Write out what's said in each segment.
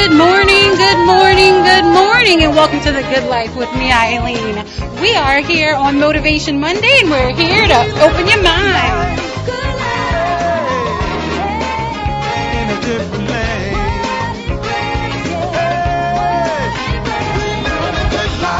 And welcome to The Good Life with me, Eileen. We are here on Motivation Monday, and we're here to open your mind.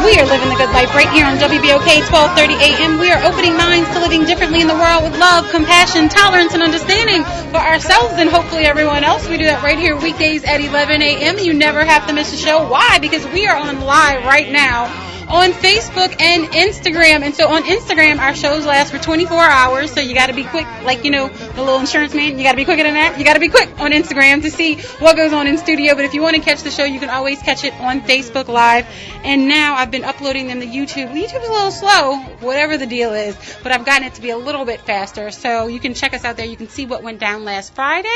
We are living the good life right here on WBOK 1230 AM. We are opening minds to living differently in the world with love, compassion, tolerance, and understanding for ourselves and hopefully everyone else. We do that right here weekdays at 11 a.m. You never have to miss a show. Why? Because we are on live right now on Facebook and Instagram. And so on Instagram, our shows last for 24 hours. So you got to be quick, like, you know, the little insurance man. You got to be quicker than that. You got to be quick on Instagram to see what goes on in studio. But if you want to catch the show, you can always catch it on Facebook Live. And now I've been uploading them to YouTube. YouTube is a little slow, whatever the deal is. But I've gotten it to be a little bit faster. So you can check us out there. You can see what went down last Friday.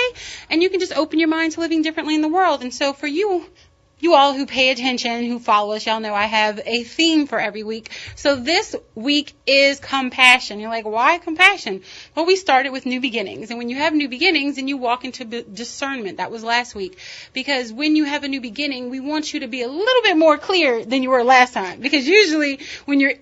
And you can just open your mind to living differently in the world. And so for you all who pay attention, who follow us, y'all know I have a theme for every week. So this week is compassion. You're like, why compassion? Well, we started with new beginnings. And when you have new beginnings, then you walk into discernment. That was last week. Because when you have a new beginning, we want you to be a little bit more clear than you were last time. Because usually when you're,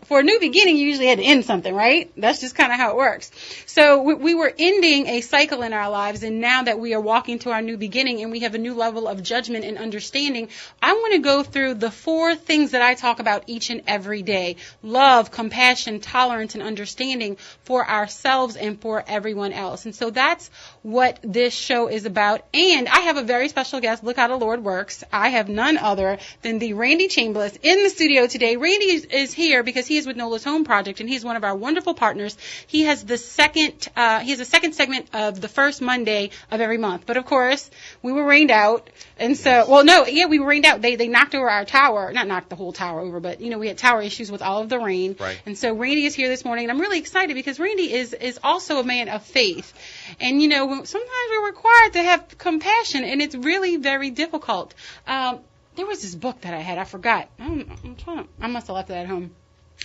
for a new beginning, you usually had to end something, right? That's just kind of how it works. So we were ending a cycle in our lives, and now that we are walking to our new beginning and we have a new level of judgment and understanding, I want to go through the 4 things that I talk about each and every day. Love, compassion, tolerance, and understanding for ourselves and for everyone else. And so that's what this show is about. And I have a very special guest. Look how the Lord works. I have none other than the Randy Chambliss in the studio today. Randy is here because he is with Nola's Home Project, and he's one of our wonderful partners. He has the second segment of the first Monday of every month. But of course, we were rained out, and so, we were rained out. They knocked over our tower, not knocked the whole tower over, but we had tower issues with all of the rain. Right. And so Randy is here this morning, and I'm really excited because Randy is also a man of faith, and sometimes we're required to have compassion, and it's really very difficult. There was this book that I had. I forgot. I must have left it at home.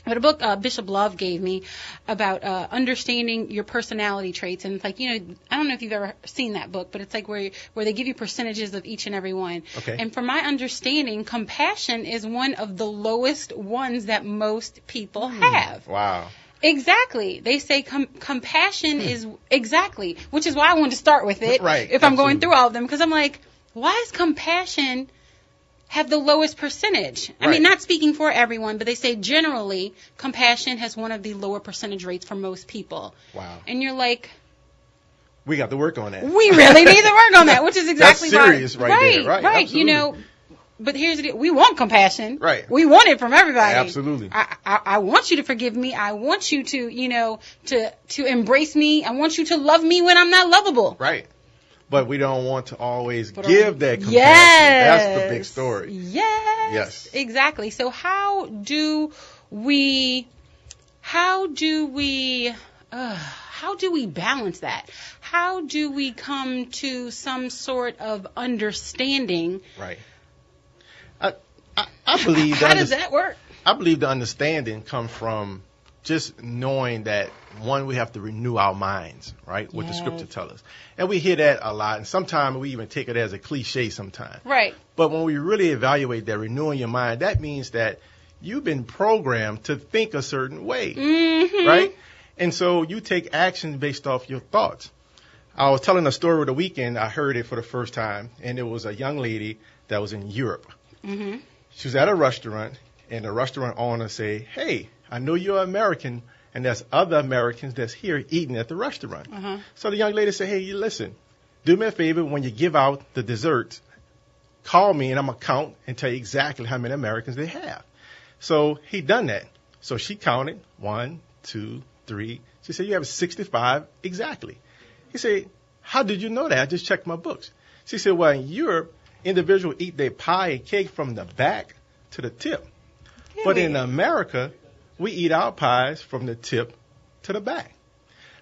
But a book Bishop Love gave me about understanding your personality traits. And it's like, I don't know if you've ever seen that book, but it's like where they give you percentages of each and every one. Okay. And from my understanding, compassion is one of the lowest ones that most people have. Wow. Exactly. They say compassion is exactly, which is why I wanted to start with it. Right. If I'm going through all of them, because I'm like, why is compassion have the lowest percentage? I mean, not speaking for everyone, but they say generally compassion has one of the lower percentage rates for most people. Wow. And you're like, we got to work on that. We really need to work on that, which is exactly That's serious right there. Right. Absolutely. But here's the deal. We want compassion. Right. We want it from everybody. Absolutely. I want you to forgive me. I want you to, to embrace me. I want you to love me when I'm not lovable. Right. But we don't want to always give that compassion. Yes. That's the big story. Yes. Exactly. So how do we balance that? How do we come to some sort of understanding? Right. I believe how does that work? I believe the understanding comes from just knowing that, one, we have to renew our minds, right, what the scripture tells us. And we hear that a lot, and sometimes we even take it as a cliche sometimes. Right. But when we really evaluate that, renewing your mind, that means that you've been programmed to think a certain way, right? And so you take action based off your thoughts. I was telling a story over the weekend. I heard it for the first time, and it was a young lady that was in Europe. Mm-hmm. She was at a restaurant, and the restaurant owner said, "Hey, I know you're American, and there's other Americans that's here eating at the restaurant." Uh-huh. So the young lady said, "Hey, you listen, do me a favor. When you give out the desserts, call me, and I'm going to count and tell you exactly how many Americans they have." So he done that. So she counted 1, 2, 3. She said, "You have 65 exactly." He said, "How did you know that?" "I just checked my books." She said, "Well, in Europe, individuals eat their pie and cake from the back to the tip. Really? But in America, we eat our pies from the tip to the back."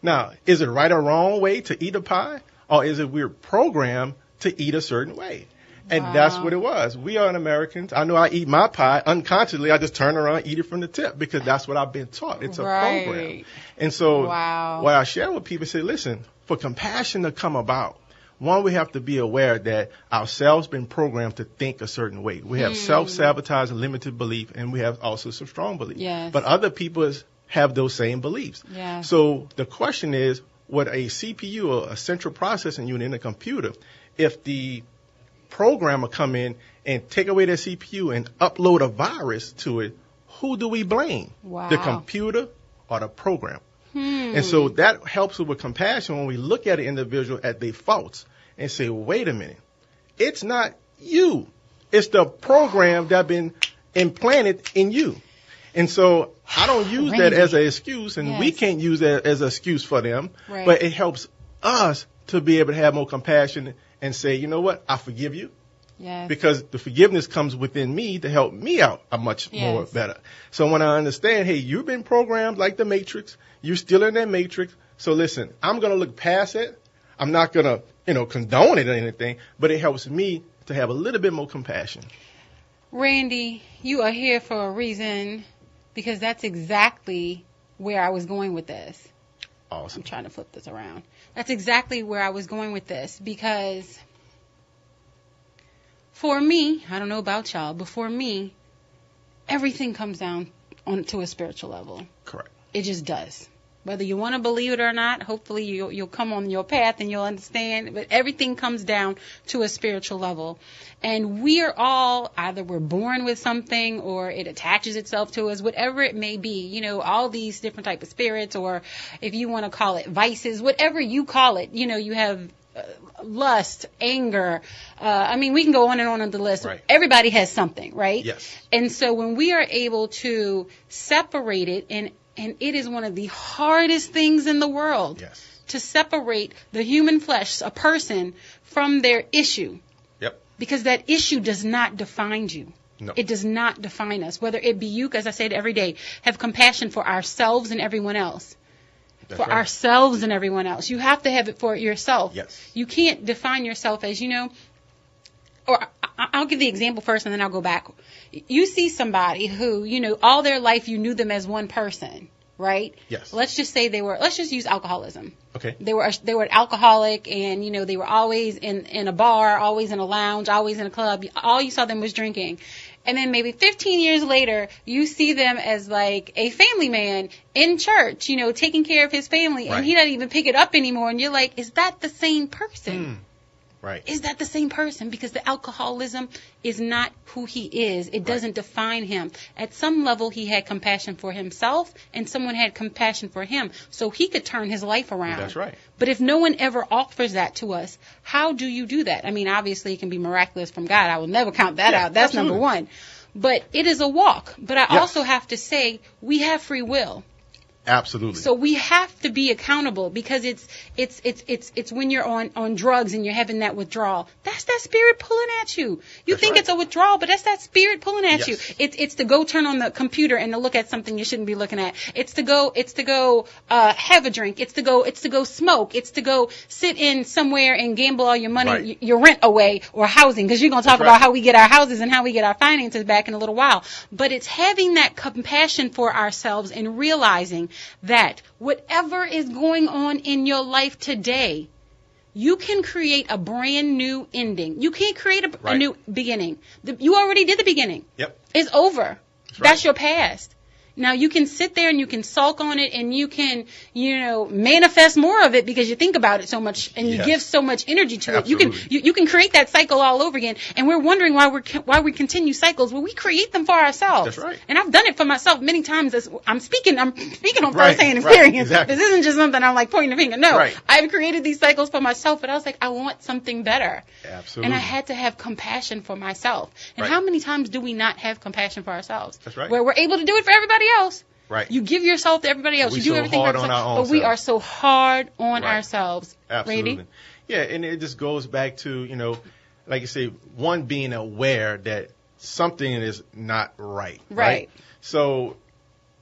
Now, is it right or wrong way to eat a pie? Or is it we're programmed to eat a certain way? And that's what it was. We are Americans. I know I eat my pie unconsciously. I just turn around and eat it from the tip because that's what I've been taught. It's a program. And so what I share with people, say, listen, for compassion to come about, One, we have to be aware that ourselves been programmed to think a certain way. We have self-sabotage and limited belief, and we have also some strong belief. Yes. But other people have those same beliefs. Yeah. So the question is, with a CPU, or a central processing unit in a computer, if the programmer come in and take away their CPU and upload a virus to it, who do we blame? Wow. The computer or the program? And so that helps us with compassion when we look at an individual at their faults and say, wait a minute, it's not you. It's the program that been implanted in you. And so I don't use that as an excuse, and we can't use that as an excuse for them, but it helps us to be able to have more compassion and say, you know what, I forgive you. Yes. Because the forgiveness comes within me to help me out a much more better. So when I understand, hey, you've been programmed like the Matrix, you're still in that Matrix. So listen, I'm going to look past it. I'm not going to, condone it or anything, but it helps me to have a little bit more compassion. Randy, you are here for a reason, because that's exactly where I was going with this. Awesome. I'm trying to flip this around. That's exactly where I was going with this, because for me, I don't know about y'all, but for me, everything comes down to a spiritual level. Correct. It just does. Whether you want to believe it or not, hopefully you'll come on your path and you'll understand. But everything comes down to a spiritual level. And we are all, either we're born with something or it attaches itself to us, whatever it may be. All these different type of spirits, or if you want to call it vices, whatever you call it. You have lust, anger. We can go on and on the list. Right. Everybody has something, right? Yes. And so when we are able to separate it, and it is one of the hardest things in the world to separate the human flesh, a person, from their issue. Yep. Because that issue does not define you. No. It does not define us. Whether it be you, as I said every day, have compassion for ourselves and everyone else. That's for right. ourselves and everyone else. You have to have it for yourself. Yes. You can't define yourself as, or I'll give the example first and then I'll go back. You see somebody who, all their life you knew them as one person, right? Yes. Let's just say let's just use alcoholism. Okay. They were an alcoholic, and, they were always in a bar, always in a lounge, always in a club. All you saw them was drinking. And then maybe 15 years later, you see them as like a family man in church, taking care of his family, and he doesn't even pick it up anymore. And you're like, is that the same person? Right. Is that the same person? Because the alcoholism is not who he is. It doesn't define him. At some level, he had compassion for himself, and someone had compassion for him, so he could turn his life around. That's right. But if no one ever offers that to us, how do you do that? Obviously, it can be miraculous from God. I will never count that out. That's absolutely. number one. But it is a walk. But I also have to say, we have free will. Absolutely. So we have to be accountable, because it's when you're on drugs and you're having that withdrawal. That's that spirit pulling at you. You think it's a withdrawal, but that's that spirit pulling at you. It's to go turn on the computer and to look at something you shouldn't be looking at. It's to go have a drink. It's to go smoke. It's to go sit in somewhere and gamble all your money, your rent away, or housing, because you're going to talk about how we get our houses and how we get our finances back in a little while. But it's having that compassion for ourselves and realizing that whatever is going on in your life today, you can create a brand new ending. You can't create a new beginning. You already did the beginning. Yep. It's over. That's your past. Now, you can sit there and you can sulk on it, and you can, manifest more of it because you think about it so much and you give so much energy to it. You can create that cycle all over again, and we're wondering why we continue cycles. Well, we create them for ourselves. That's right. And I've done it for myself many times. I'm speaking on first-hand experience. Exactly. This isn't just something I'm like pointing the finger. No, Right. I've created these cycles for myself, but I was like, I want something better. Absolutely. And I had to have compassion for myself. And how many times do we not have compassion for ourselves? That's right. Where we're able to do it for everybody else. Right. You give yourself to everybody else. You do everything for yourself. But we are so hard on ourselves. Absolutely. Randy? Yeah, and it just goes back to, like you say, one, being aware that something is not right. Right. So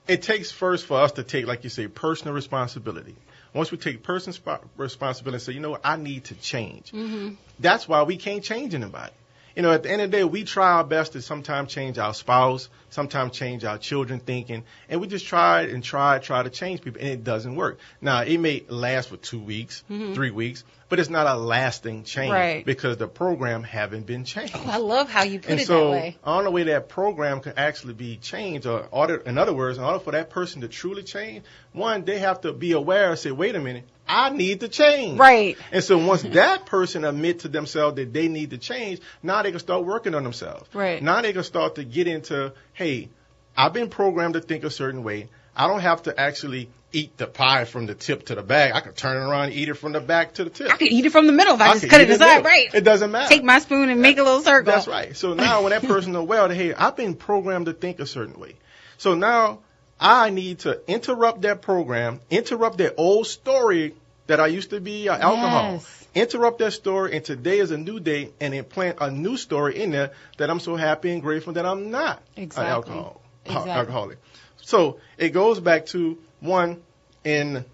it takes first for us to take, like you say, personal responsibility. Once we take personal responsibility and say, I need to change. Mm-hmm. That's why we can't change anybody. You know, at the end of the day, we try our best to sometimes change our spouse, sometimes change our children thinking, and we just try to change people, and it doesn't work. Now, it may last for 2 weeks, 3 weeks, but it's not a lasting change because the program haven't been changed. Oh, I love how you put and it so, that way. on the way that program can actually be changed, in other words, in order for that person to truly change, one, they have to be aware and say, wait a minute, I need to change. Right. And so once that person admit to themselves that they need to change, now they can start working on themselves. Right. Now they can start to get into, hey, I've been programmed to think a certain way. I don't have to actually eat the pie from the tip to the back. I can turn it around and eat it from the back to the tip. I could eat it from the middle if I just cut it aside, right? It doesn't matter. Take my spoon and make a little circle. That's right. So now when that person is aware that, hey, I've been programmed to think a certain way. So now I need to interrupt that program, interrupt that old story that I used to be alcohol. Yes. Interrupt that story, and today is a new day, and implant a new story in there that I'm so happy and grateful that I'm not an alcoholic. So it goes back to one in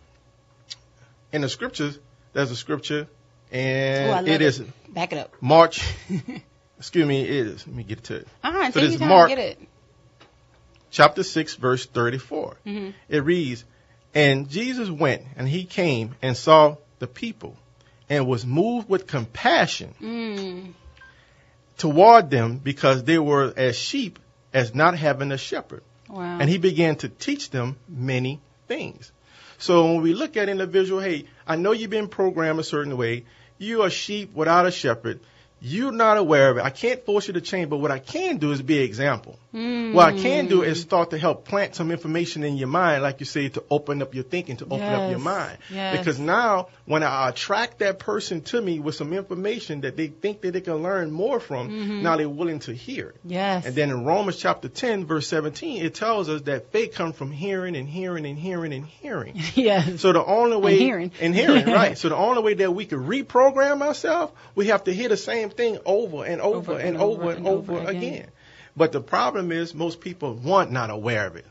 the scriptures. There's a scripture, and it is back it up. March. Excuse me, it is. Let me get to it. So this is Mark, chapter 6, verse 34. It reads, "And Jesus went, and he came and saw the people, and was moved with compassion toward them, because they were as sheep as not having a shepherd. Wow. And he began to teach them many things." So when we look at individual, hey, I know you've been programmed a certain way. You're a sheep without a shepherd. You're not aware of it. I can't force you to change, but what I can do is be an example. What I can do is start to help plant some information in your mind, like you say, to open up your thinking, to open up your mind. Yes. Because now, when I attract that person to me with some information that they think that they can learn more from, now they're willing to hear it. Yes. And then in Romans chapter 10, verse 17, it tells us that faith comes from hearing and hearing and hearing and hearing. Yes. So the only way... And hearing, right. So the only way that we can reprogram ourselves, we have to hear the same thing over and over and over again. But the problem is most people not aware of it.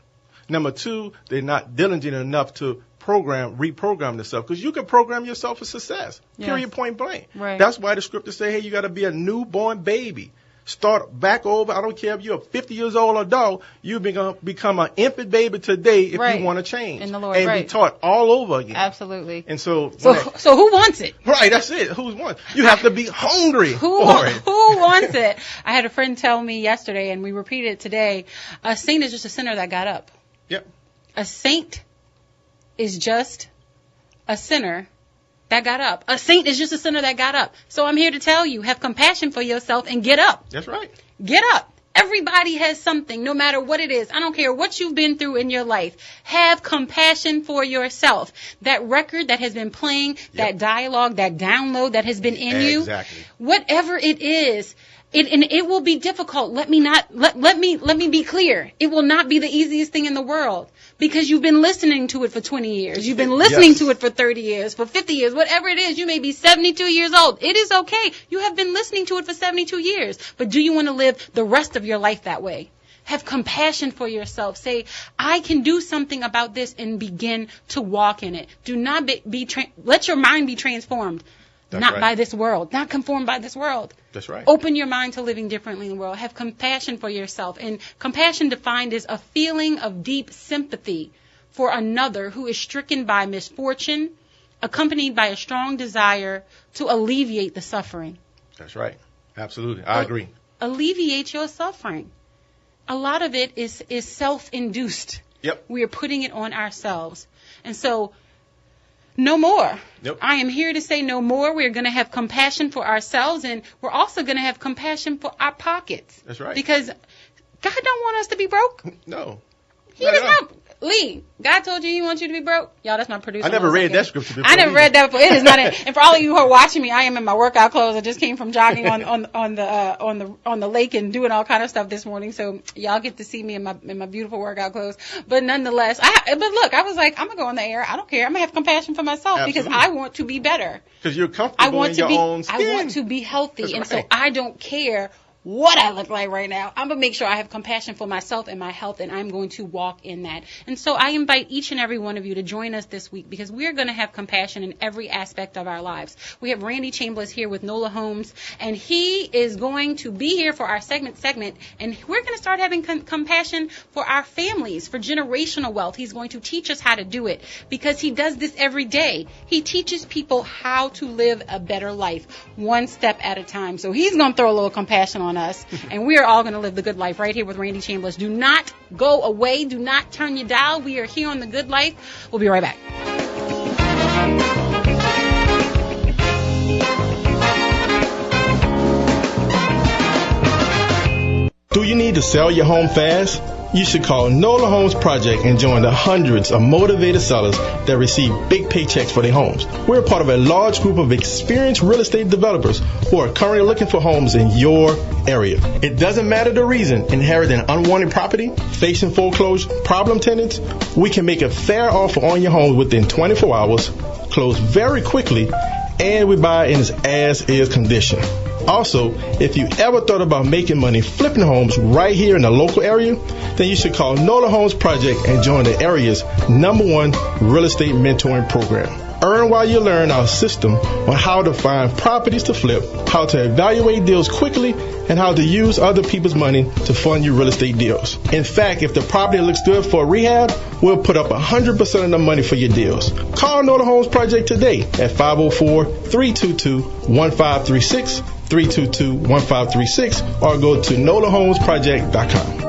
Number two, they're not diligent enough to reprogram themselves, because you can program yourself for success. Yes. Period, point blank. Right. That's why the scriptures say, hey, you got to be a newborn baby. Start back over. I don't care if you're a 50 years old adult, you become an infant baby today if you want to change. In the Lord, and be taught all over again. Absolutely. And so who wants it? Right, that's it. Who wants? You have to be hungry for it. Who wants it? I had a friend tell me yesterday, and we repeated it today, a saint is just a sinner that got up. Yep. A saint is just a sinner that got up. A saint is just a sinner that got up. So I'm here to tell you, have compassion for yourself and get up. That's right. Get up. Everybody has something, no matter what it is. I don't care what you've been through in your life. Have compassion for yourself. That record that has been playing, that dialogue, that download that has been in you, whatever it is, it will be difficult. Let me be clear. It will not be the easiest thing in the world, because you've been listening to it for 20 years. You've been listening to it for 30 years, for 50 years, whatever it is. You may be 72 years old. It is okay. You have been listening to it for 72 years. But do you want to live the rest of your life that way? Have compassion for yourself. Say, I can do something about this, and begin to walk in it. Do not let your mind be transformed. By this world, not conformed by this world. That's right. Open your mind to living differently in the world. Have compassion for yourself. And compassion defined as a feeling of deep sympathy for another who is stricken by misfortune, accompanied by a strong desire to alleviate the suffering. That's right. Absolutely. I agree. Alleviate your suffering. A lot of it is self-induced. Yep. We are putting it on ourselves. And so, no more. Nope. I am here to say no more. We're going to have compassion for ourselves, and we're also going to have compassion for our pockets. That's right. Because God don't want us to be broke. No. He does not. Lee, God told you He wants you to be broke. Y'all, that's my producer. I never read that scripture before. I never read that before. It is not. And for all of you who are watching me, I am in my workout clothes. I just came from jogging on the lake and doing all kind of stuff this morning. So y'all get to see me in my beautiful workout clothes. But nonetheless, but look, I was like, I'm gonna go on the air. I don't care. I'm gonna have compassion for myself. Absolutely. Because I want to be better. Because you're comfortable in your own skin. I want to be healthy, so I don't care what I look like right now. I'm going to make sure I have compassion for myself and my health, and I'm going to walk in that. And so I invite each and every one of you to join us this week, because we're going to have compassion in every aspect of our lives. We have Randy Chambers here with NOLA Homes, and he is going to be here for our segment, and we're going to start having compassion for our families, for generational wealth. He's going to teach us how to do it, because he does this every day. He teaches people how to live a better life, one step at a time. So he's going to throw a little compassion on us, and we are all going to live the good life right here with Randy Chambers. Do not go away. Do not turn your dial. We are here on The Good Life. We'll be right back. Do you need to sell your home fast? You should call NOLA Homes Project and join the hundreds of motivated sellers that receive big paychecks for their homes. We're part of a large group of experienced real estate developers who are currently looking for homes in your area. It doesn't matter the reason: inheriting unwanted property, facing foreclosure, problem tenants. We can make a fair offer on your home within 24 hours, close very quickly, and we buy in its as-is condition. Also, if you ever thought about making money flipping homes right here in the local area, then you should call NOLA Homes Project and join the area's #1 real estate mentoring program. Earn while you learn our system on how to find properties to flip, how to evaluate deals quickly, and how to use other people's money to fund your real estate deals. In fact, if the property looks good for a rehab, we'll put up 100% of the money for your deals. Call NOLA Homes Project today at 504-322-1536, 322-1536, or go to NOLAHomesProject.com.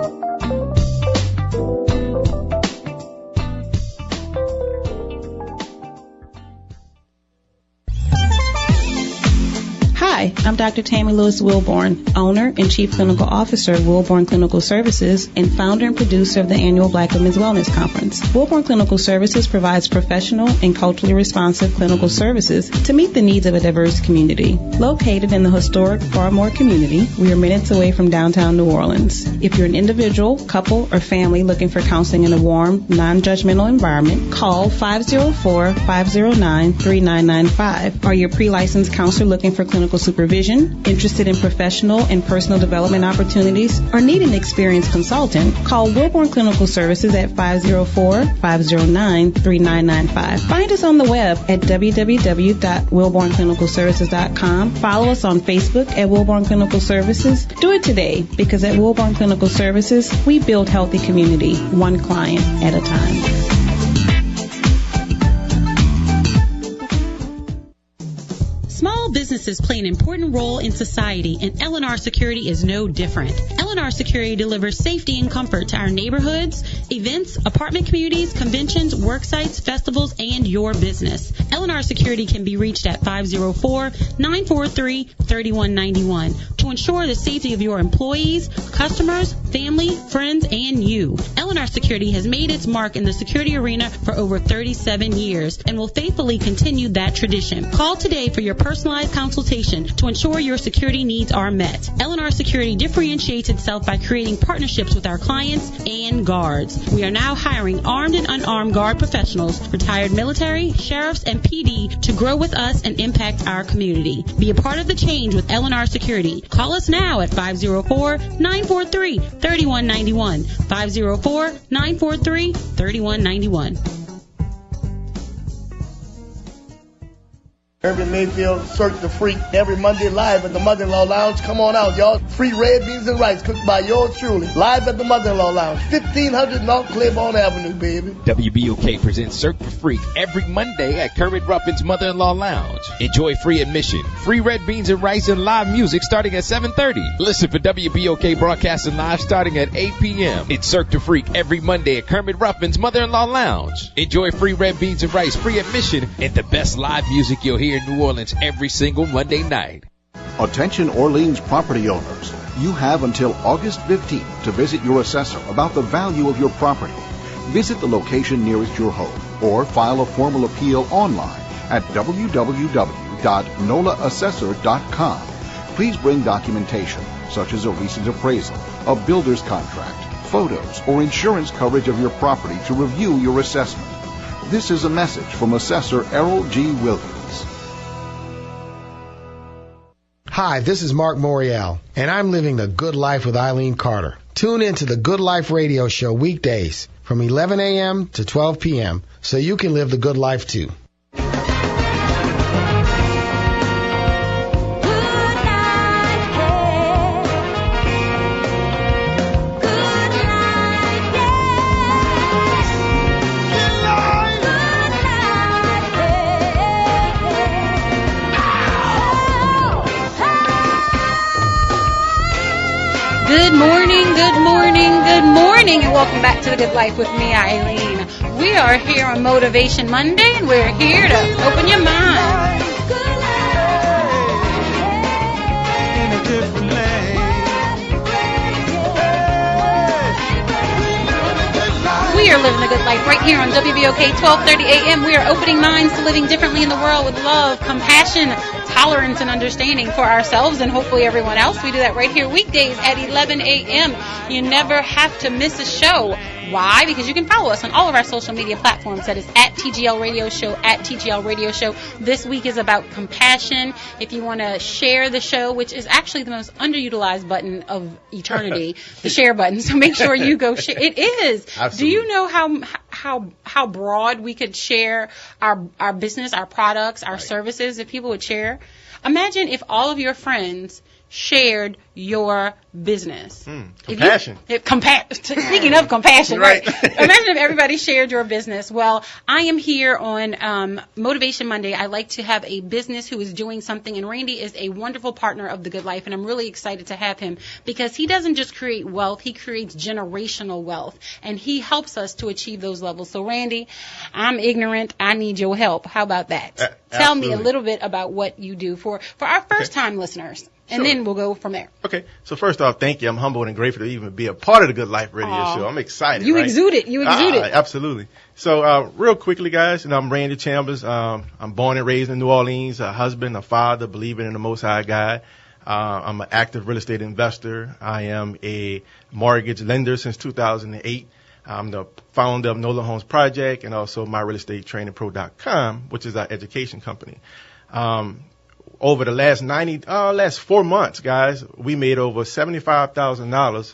Hi, I'm Dr. Tammy Lewis Wilborn, owner and Chief Clinical Officer of Wilborn Clinical Services and founder and producer of the annual Black Women's Wellness Conference. Wilborn Clinical Services provides professional and culturally responsive clinical services to meet the needs of a diverse community. Located in the historic Farmore community, we are minutes away from downtown New Orleans. If you're an individual, couple, or family looking for counseling in a warm, non-judgmental environment, call 504-509-3995. Are you a pre-licensed counselor looking for clinical supervision, interested in professional and personal development opportunities, or need an experienced consultant? Call Wilborn Clinical Services at 504-509-3995. Find us on the web at www.wilbornclinicalservices.com. Follow us on Facebook at Wilborn Clinical Services. Do it today, because at Wilborn Clinical Services, we build healthy community, one client at a time. Small businesses play an important role in society, and L&R Security is no different. L&R Security delivers safety and comfort to our neighborhoods, events, apartment communities, conventions, work sites, festivals, and your business. L&R Security can be reached at 504-943-3191 to ensure the safety of your employees, customers, family, friends, and you. L&R Security has made its mark in the security arena for over 37 years and will faithfully continue that tradition. Call today for your personalized consultation to ensure your security needs are met. L&R Security differentiates itself by creating partnerships with our clients and guards. We are now hiring armed and unarmed guard professionals, retired military, sheriffs, and PD to grow with us and impact our community. Be a part of the change with L&R Security. Call us now at 504-943-3191. 504-943-3191. Urban Mayfield, Cirque the Freak, every Monday live at the Mother-in-Law Lounge. Come on out, y'all. Free red beans and rice cooked by yours truly. Live at the Mother-in-Law Lounge, 1500 North Claiborne Avenue, baby. WBOK presents Cirque the Freak every Monday at Kermit Ruffin's Mother-in-Law Lounge. Enjoy free admission, free red beans and rice, and live music starting at 7:30. Listen for WBOK broadcasting live starting at 8 p.m. It's Cirque the Freak every Monday at Kermit Ruffin's Mother-in-Law Lounge. Enjoy free red beans and rice, free admission, and the best live music you'll hear in New Orleans every single Monday night. Attention Orleans property owners. You have until August 15th to visit your assessor about the value of your property. Visit the location nearest your home or file a formal appeal online at www.nolaassessor.com. Please bring documentation such as a recent appraisal, a builder's contract, photos, or insurance coverage of your property to review your assessment. This is a message from Assessor Errol G. Williams. Hi, this is Mark Morial, and I'm living the good life with Eileen Carter. Tune in to the Good Life radio show weekdays from 11 a.m. to 12 p.m. so you can live the good life too. Good morning, good morning, good morning, and welcome back to The Good Life with me, Eileen. We are here on Motivation Monday, and we're here to open your mind. We are living the good life right here on WBOK 1230 AM. We are opening minds to living differently in the world with love, compassion, tolerance, and understanding for ourselves and hopefully everyone else. We do that right here weekdays at 11 a.m. You never have to miss a show. Why? Because you can follow us on all of our social media platforms. That is at TGL Radio Show, at TGL Radio Show. This week is about compassion. If you want to share the show, which is actually the most underutilized button of eternity, the share button. So make sure you go share. It is. Absolutely. Do you know how broad we could share our business, our products, our services if people would share? Imagine if all of your friends shared your business. Compassion. Speaking of compassion, right? Imagine if everybody shared your business. Well, I am here on Motivation Monday. I like to have a business who is doing something, and Randy is a wonderful partner of The Good Life, and I'm really excited to have him because he doesn't just create wealth, he creates generational wealth, and he helps us to achieve those levels. So, Randy, I'm ignorant. I need your help. How about that? Tell me a little bit about what you do for our first-time listeners. And then we'll go from there. Okay. So first off, thank you. I'm humbled and grateful to even be a part of the Good Life radio show. I'm excited. You exude it. You exude it. Absolutely. So real quickly, guys, I'm Randy Chambers. I'm born and raised in New Orleans, a husband, a father, believing in the Most High God. I'm an active real estate investor. I am a mortgage lender since 2008. I'm the founder of Nola Homes Project and also myrealestatetrainingpro.com, which is our education company. Over the last 4 months, guys, we made over $75,000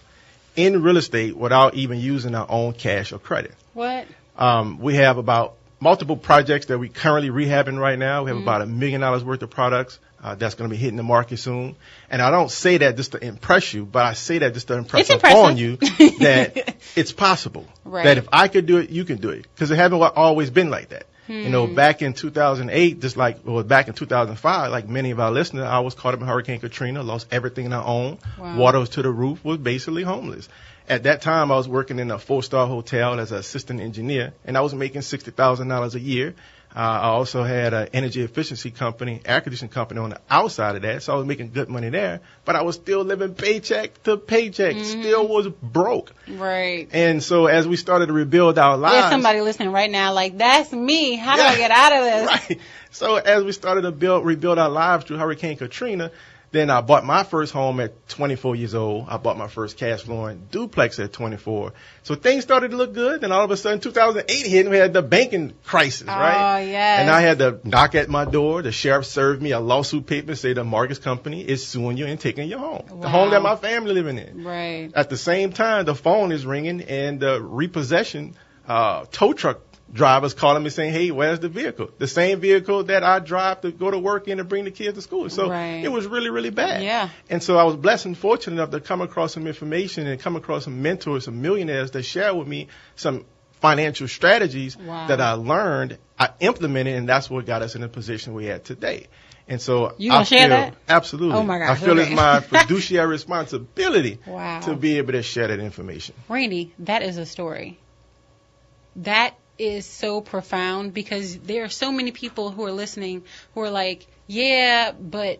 in real estate without even using our own cash or credit. What? We have about multiple projects that we currently rehabbing right now. We have about $1 million worth of products that's going to be hitting the market soon. And I don't say that just to impress you, but I say that just to impress upon you that it's possible. Right. That if I could do it, you can do it. Because it hasn't always been like that. You know, back in 2008, back in 2005, like many of our listeners, I was caught up in Hurricane Katrina, lost everything I owned. Wow. Water was to the roof, was basically homeless. At that time, I was working in a 4-star hotel as an assistant engineer, and I was making $60,000 a year. I also had an energy efficiency company, air conditioning company on the outside of that, so I was making good money there. But I was still living paycheck to paycheck, still was broke. Right. And so as we started to rebuild our lives. There's somebody listening right now like, that's me. How do I get out of this? Right. So as we started to rebuild our lives through Hurricane Katrina, then I bought my first home at 24 years old. I bought my first cash flowing duplex at 24. So things started to look good. Then all of a sudden, 2008 hit, and we had the banking crisis, right? Oh, yes. And I had to knock at my door. The sheriff served me a lawsuit paper and say the mortgage company is suing you and taking your home. Wow. The home that my family living in. Right. At the same time, the phone is ringing, and the repossession tow truck drivers calling me saying, hey, where's the vehicle? The same vehicle that I drive to go to work in and bring the kids to school. So It was really, really bad. Yeah. And so I was blessed and fortunate enough to come across some information and come across some mentors, some millionaires that shared with me some financial strategies that I learned, I implemented, and that's what got us in the position we're at today. And so you gonna share that? Absolutely. Oh my God. I feel it's my fiduciary responsibility to be able to share that information. Randy, that is a story. That is so profound because there are so many people who are listening who are like, yeah, but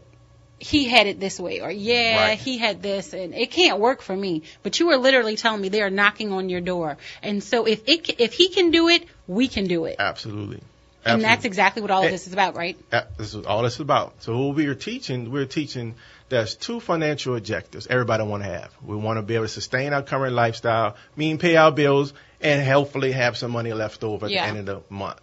he had it this way, or he had this, and it can't work for me. But you are literally telling me they are knocking on your door. And so if he can do it, we can do it. Absolutely. And that's exactly what all of this is about, right? This is all this is about. So what we're teaching there's two financial objectives everybody want to have. We want to be able to sustain our current lifestyle, mean pay our bills, and hopefully have some money left over at the end of the month.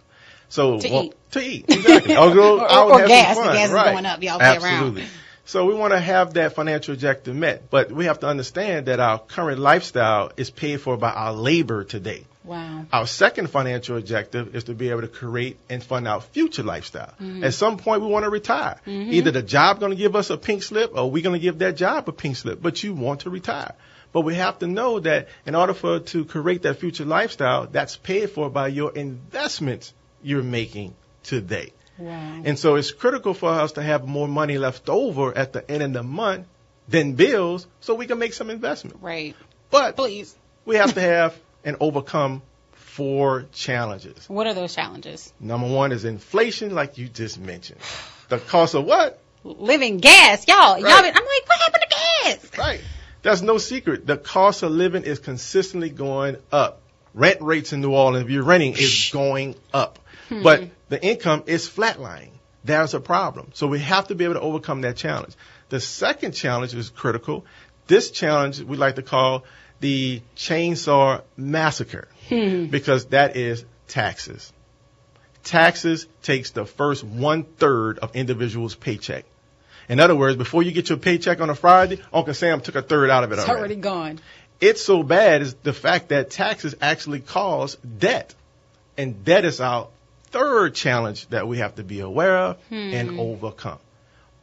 So to eat, exactly. or gas. The gas is going up. Y'all pay around. So we want to have that financial objective met. But we have to understand that our current lifestyle is paid for by our labor today. Wow. Our second financial objective is to be able to create and fund our future lifestyle. At some point, we want to retire. Either the job going to give us a pink slip or we're going to give that job a pink slip, but you want to retire. But we have to know that in order to create that future lifestyle, that's paid for by your investments you're making today. Wow. And so it's critical for us to have more money left over at the end of the month than bills so we can make some investment. Right. But Please. we have to have and overcome 4 challenges. What are those challenges? Number 1 is inflation, like you just mentioned. The cost of what? Living gas. Y'all, Right. I'm like, what happened to gas? Right. That's no secret. The cost of living is consistently going up. Rent rates in New Orleans, if you're renting, is going up. But the income is flatlining. There's a problem. So we have to be able to overcome that challenge. The second challenge is critical. This challenge we like to call the chainsaw massacre because that is taxes. Taxes takes the first 1/3 of individuals' paycheck. In other words, before you get your paycheck on a Friday, Uncle Sam took 1/3 out of it It's already gone. It's so bad is the fact that taxes actually cause debt. And debt is our third challenge that we have to be aware of and overcome.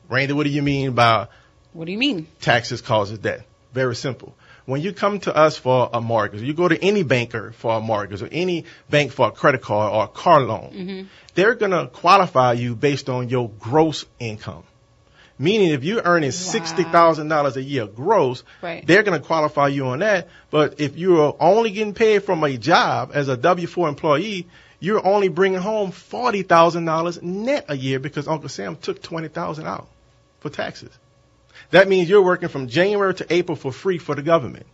Randy, what do you mean by What do you mean? taxes causes debt? Very simple. When you come to us for a mortgage, you go to any banker for a mortgage or any bank for a credit card or a car loan, they're going to qualify you based on your gross income. Meaning if you're earning $60,000 a year gross, Right. they're going to qualify you on that. But if you're only getting paid from a job as a W-4 employee, you're only bringing home $40,000 net a year because Uncle Sam took $20,000 out for taxes. That means you're working from January to April for free for the government.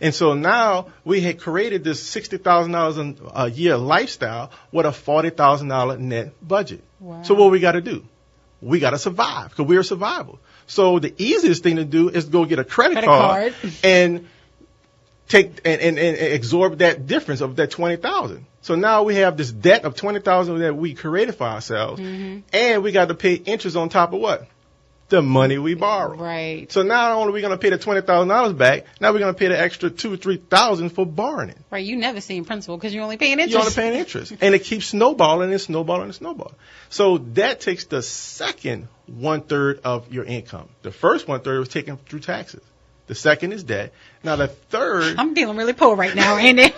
And so now we had created this $60,000 a year lifestyle with a $40,000 net budget. Wow. So what we got to do? We got to survive because we're survival. So the easiest thing to do is go get a credit card and take and absorb that difference of that $20,000. So now we have this debt of $20,000 that we created for ourselves, and we got to pay interest on top of what? The money we borrow. Right. So not only are we going to pay the $20,000 back, now we're going to pay the extra $2,000 or $3,000 for borrowing it. Right. You never seen principal because you're only paying interest. You're only paying interest. And it keeps snowballing and snowballing and snowballing. So that takes the second 1/3 of your income. The first 1/3 was taken through taxes. The second is debt. Now the third. I'm feeling really poor right now, Andy.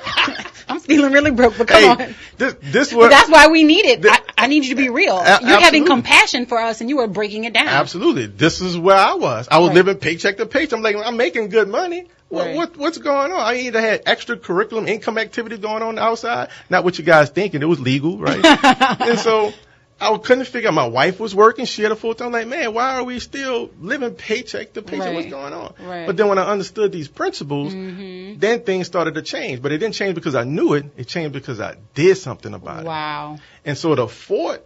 I'm feeling really broke, but come on. This But that's why we need it. I need you to be real. You're having absolutely. compassion for us, and you are breaking it down. Absolutely. This is where I was. I was Right. living paycheck to paycheck. I'm like, I'm making good money. Right. What's going on? I either had extra curriculum income activity going on outside. Not what you guys thinking. It was legal, right? And so I couldn't figure out. My wife was working. She had a full time. I'm like, man, why are we still living paycheck to paycheck? Right. What's going on? Right. But then when I understood these principles, then things started to change. But it didn't change because I knew it. It changed because I did something about it. Wow. And so the fourth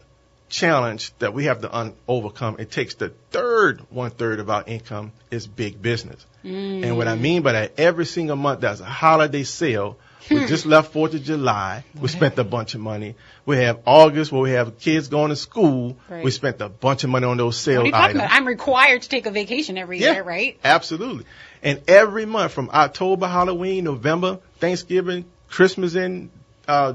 challenge that we have to overcome, it takes the third 1/3 of our income is big business. And what I mean by that, every single month there's a holiday sale. We just left 4th of July. We spent a bunch of money. We have August where we have kids going to school. Right. We spent a bunch of money on those sale What are you talking items. about? I'm required to take a vacation every year, right? Absolutely. And every month from October, Halloween, November, Thanksgiving, Christmas in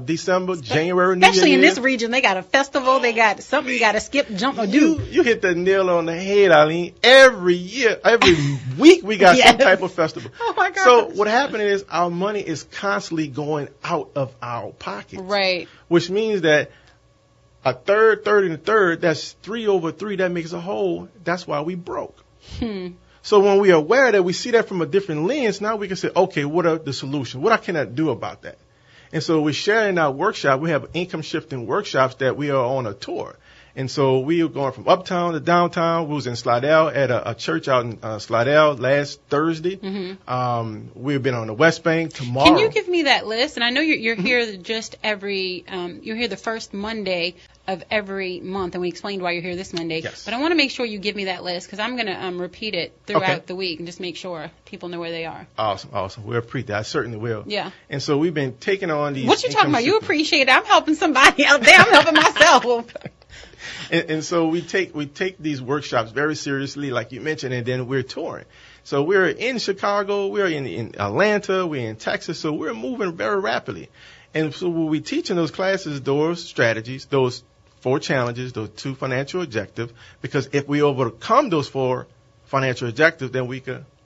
December, January, New Especially in Year's. this region, they got a festival, they got something you got to skip, jump, or do. You hit the nail on the head, Eileen. Every year, every week, we got some Yes. type of festival. Oh, my gosh. So what happened is our money is constantly going out of our pockets. Right. Which means that a third, and a third, that's 3 over 3, that makes a whole. That's why we broke. So when we are aware that we see that from a different lens, now we can say, okay, what are the solutions? What can I do about that? And so we share in our workshop. We have income shifting workshops that we are on a tour. And so we are going from uptown to downtown. We was in Slidell at a church out in Slidell last Thursday. We've been on the West Bank tomorrow. Can you give me that list? And I know you're here just every, you're here the first Monday of every month, and we explained why you're here this Monday. Yes. But I want to make sure you give me that list because I'm going to repeat it throughout Okay. the week and just make sure people know where they are. Awesome. We'll appreciate that. I certainly will. Yeah. And so we've been taking on these. What you talking income about? You shifting- appreciate it. I'm helping somebody out there. I'm helping myself. And so we take these workshops very seriously, like you mentioned, and then we're touring. So we're in Chicago, we're in Atlanta, we're in Texas, so we're moving very rapidly. And so what we teach in those classes, those strategies, those 4 challenges, those 2 financial objectives, because if we overcome those 4 financial objectives, then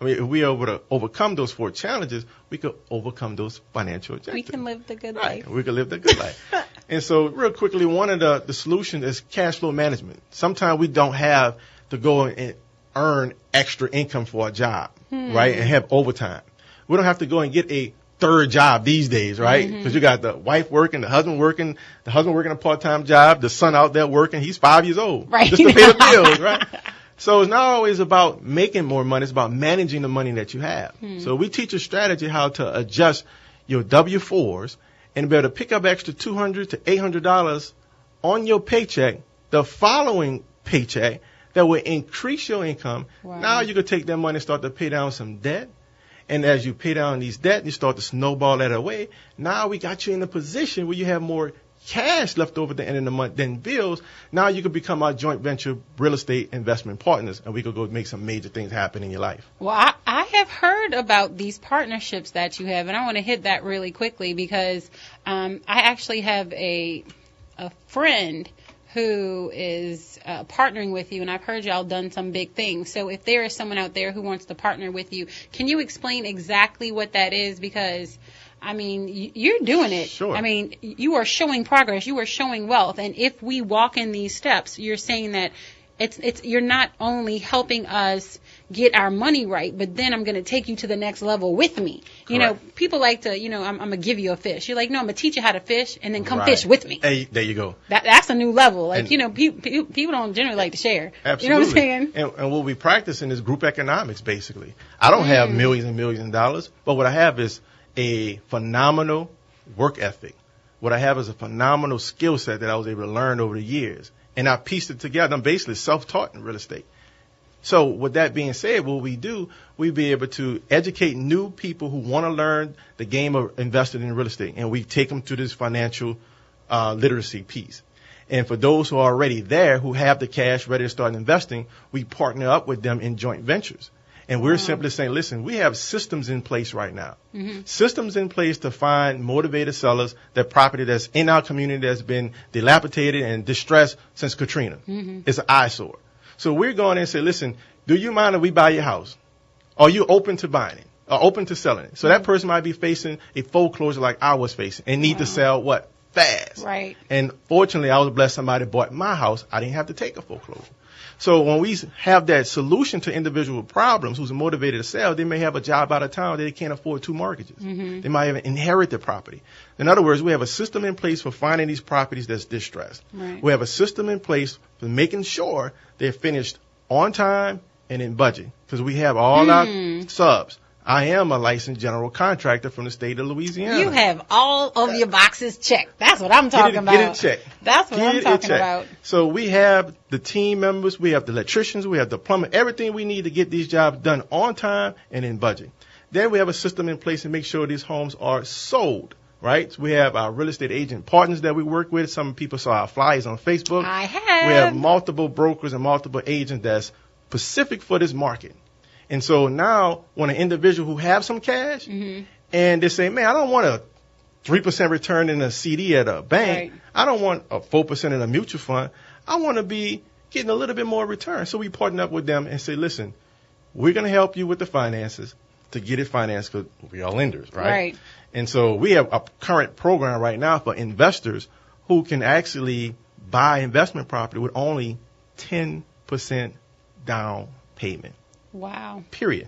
if we able to overcome those 4 challenges, we could overcome those financial objectives. We can live the good Right. life. We can live the good life. And so real quickly, one of the solutions is cash flow management. Sometimes we don't have to go and earn extra income for a job, right, and have overtime. We don't have to go and get a 3rd job these days, right? Because you got the wife working, the husband working a part-time job, the son out there working. He's 5 years old, right, just to pay the bills, right? So it's not always about making more money. It's about managing the money that you have. So we teach a strategy how to adjust your W-4s and be able to pick up extra $200 to $800 on your paycheck the following paycheck that will increase your income. Wow. Now you can take that money and start to pay down some debt. And as you pay down these debt, you start to snowball that away. Now we got you in a position where you have more cash left over at the end of the month than bills. Now you could become our joint venture real estate investment partners, and we could go make some major things happen in your life. Well, I have heard about these partnerships that you have, and I want to hit that really quickly because I actually have a friend who is partnering with you, and I've heard y'all done some big things. So if there is someone out there who wants to partner with you, can you explain exactly what that is? Because, I mean, you're doing it. Sure. I mean, you are showing progress. You are showing wealth. And if we walk in these steps, you're saying that you're not only helping us get our money right, but then I'm going to take you to the next level with me. You know, people like to, I'm going to give you a fish. You're like, no, I'm going to teach you how to fish and then come fish with me. Hey, there you go. That's a new level. Like, people don't generally like to share. Absolutely. You know what I'm saying? And what we practice in is group economics, basically. I don't have millions and millions of dollars, but what I have is a phenomenal work ethic. What I have is a phenomenal skill set that I was able to learn over the years. And I pieced it together. I'm basically self-taught in real estate. So with that being said, what we do, we be able to educate new people who want to learn the game of investing in real estate. And we take them to this financial literacy piece. And for those who are already there, who have the cash ready to start investing, we partner up with them in joint ventures. And we're simply saying, listen, we have systems in place right now. Systems in place to find motivated sellers, that property that's in our community that's been dilapidated and distressed since Katrina. It's an eyesore. So we're going in and say, listen, do you mind if we buy your house? Are you open to buying it or open to selling it? So that person might be facing a foreclosure like I was facing and need to sell what? Fast. Right. And fortunately, I was blessed somebody bought my house. I didn't have to take a foreclosure. So when we have that solution to individual problems, who's motivated to sell, they may have a job out of town that they can't afford 2 mortgages. They might have inherited property. In other words, we have a system in place for finding these properties that's distressed. Right. We have a system in place for making sure they're finished on time and in budget, because we have all our subs. I am a licensed general contractor from the state of Louisiana. You have all of your boxes checked. That's what I'm talking about. Get it checked. That's what I'm talking about. So we have the team members, we have the electricians, we have the plumber, everything we need to get these jobs done on time and in budget. Then we have a system in place to make sure these homes are sold, right? So we have our real estate agent partners that we work with. Some people saw our flyers on Facebook. I have. We have multiple brokers and multiple agents that's specific for this market. And so now when an individual who have some cash and they say, man, I don't want a 3% return in a CD at a bank. Right. I don't want a 4% in a mutual fund. I want to be getting a little bit more return. So we partner up with them and say, listen, we're going to help you with the finances to get it financed, because we are lenders, right? Right. And so we have a current program right now for investors who can actually buy investment property with only 10% down payment. Wow. Period.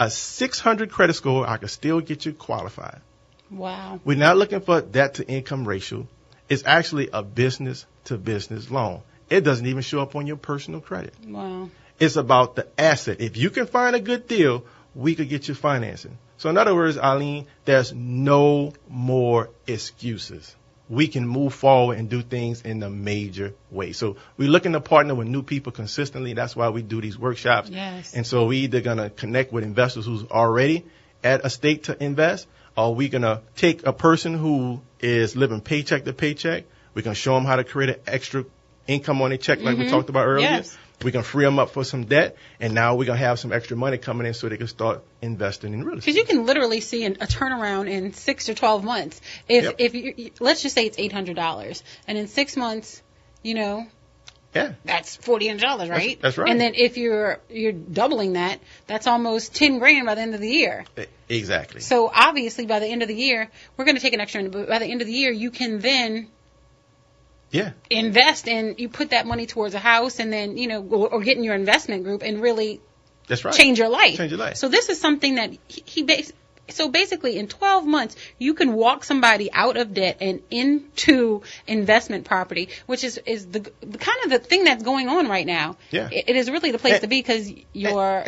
A 600 credit score, I can still get you qualified. Wow. We're not looking for debt to income ratio. It's actually a business to business loan. It doesn't even show up on your personal credit. Wow. It's about the asset. If you can find a good deal, we could get you financing. So in other words, Eileen, there's no more excuses. We can move forward and do things in a major way. So we're looking to partner with new people consistently. That's why we do these workshops. Yes. And so we either going to connect with investors who's already at a state to invest, or we're going to take a person who is living paycheck to paycheck. We're going to show them how to create an extra income on their check like we talked about earlier. Yes. We can free them up for some debt, and now we're going to have some extra money coming in so they can start investing in real estate. Because you can literally see a turnaround in 6 to 12 months. If you, let's just say it's $800, and in 6 months, that's $400, right? That's right. And then if you're doubling that, that's almost $10,000 by the end of the year. Exactly. So obviously, by the end of the year, we're going to take an extra, but by the end of the year, you can then invest, and you put that money towards a house, and then or get in your investment group and really change your life. So this is something that so basically in 12 months you can walk somebody out of debt and into investment property, which is the kind of the thing that's going on right now. Yeah. It is really the place to be, because your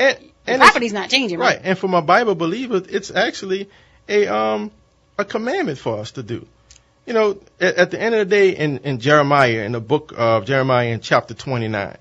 property's not changing, right? And for my Bible believers, it's actually a commandment for us to do. At the end of the day, in Jeremiah, in the book of Jeremiah in chapter 29,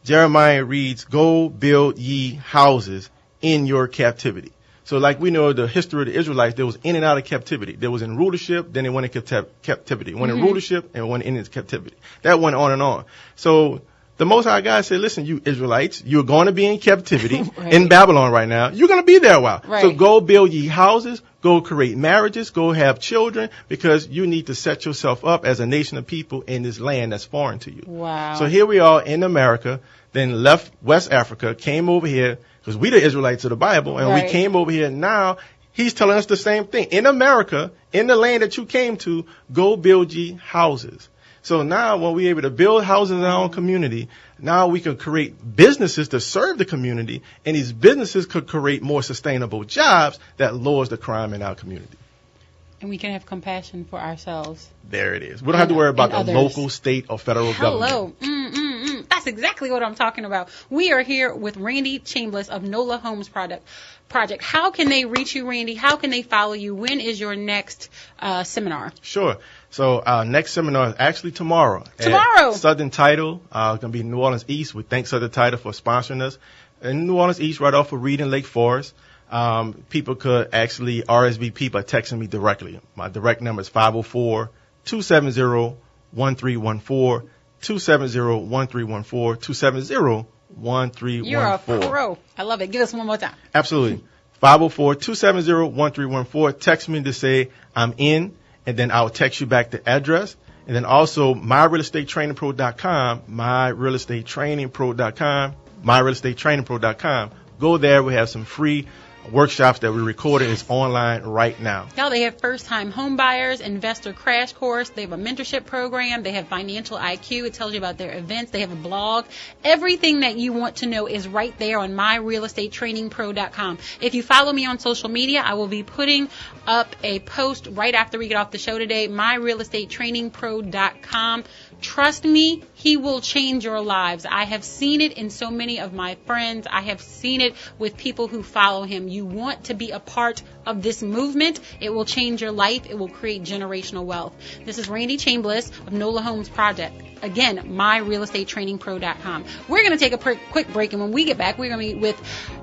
Jeremiah reads, "Go build ye houses in your captivity." So like we know the history of the Israelites, they was in and out of captivity. They was in rulership, then they went into captivity. Went in rulership and went into captivity. That went on and on. So the Most High God said, listen, you Israelites, you're going to be in captivity in Babylon right now. You're going to be there a while. Right. So go build ye houses, go create marriages, go have children, because you need to set yourself up as a nation of people in this land that's foreign to you. Wow. So here we are in America, then left West Africa, came over here, because we the Israelites of the Bible, and we came over here. Now he's telling us the same thing. In America, in the land that you came to, go build ye houses. So now when we're able to build houses in our own community, now we can create businesses to serve the community, and these businesses could create more sustainable jobs that lowers the crime in our community. And we can have compassion for ourselves. There it is. We don't have to worry about the local, state, or federal government. That's exactly what I'm talking about. We are here with Randy Chambliss of NOLA Homes Project. How can they reach you, Randy? How can they follow you? When is your next seminar? Sure. So our next seminar is actually tomorrow. Tomorrow. At Southern Title. Going to be in New Orleans East. We thank Southern Title for sponsoring us. In New Orleans East, right off of Reed and Lake Forest. People could actually RSVP by texting me directly. My direct number is 504-270-1314, 270-1314, 270-1314. You're a pro. I love it. Give us one more time. Absolutely. 504-270-1314. Text me to say I'm in, and then I'll text you back the address. And then also myrealestatetrainingpro.com, myrealestatetrainingpro.com. Go there. We have some free workshops that we recorded. Is online right now. Y'all, they have first-time home buyers, investor crash course. They have a mentorship program. They have financial IQ. It tells you about their events. They have a blog. Everything that you want to know is right there on myrealestatetrainingpro.com. If you follow me on social media, I will be putting up a post right after we get off the show today, myrealestatetrainingpro.com. Trust me, he will change your lives. I have seen it in so many of my friends. I have seen it with people who follow him. You want to be a part of this movement. It will change your life. It will create generational wealth. This is Randy Chambliss of NOLA Homes Project. Again, myrealestatetrainingpro.com. We're going to take a quick break, and when we get back, we're going to be with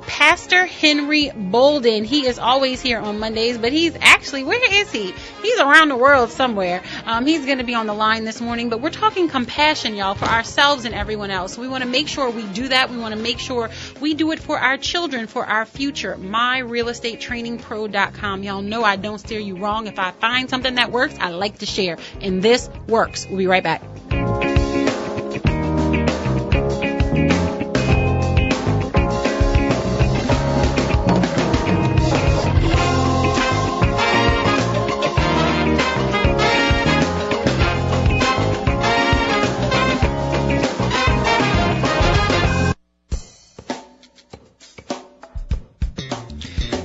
Pastor Henry Bolden. He is always here on Mondays, but he's actually, where is he? He's around the world somewhere. He's going to be on the line this morning, but we're talking compassion, y'all, for ourselves and everyone else. We want to make sure we do that. We want to make sure we do it for our children, for our future. myrealestatetrainingpro.com. Y'all know I don't steer you wrong. If I find something that works, I like to share, and this works. We'll be right back.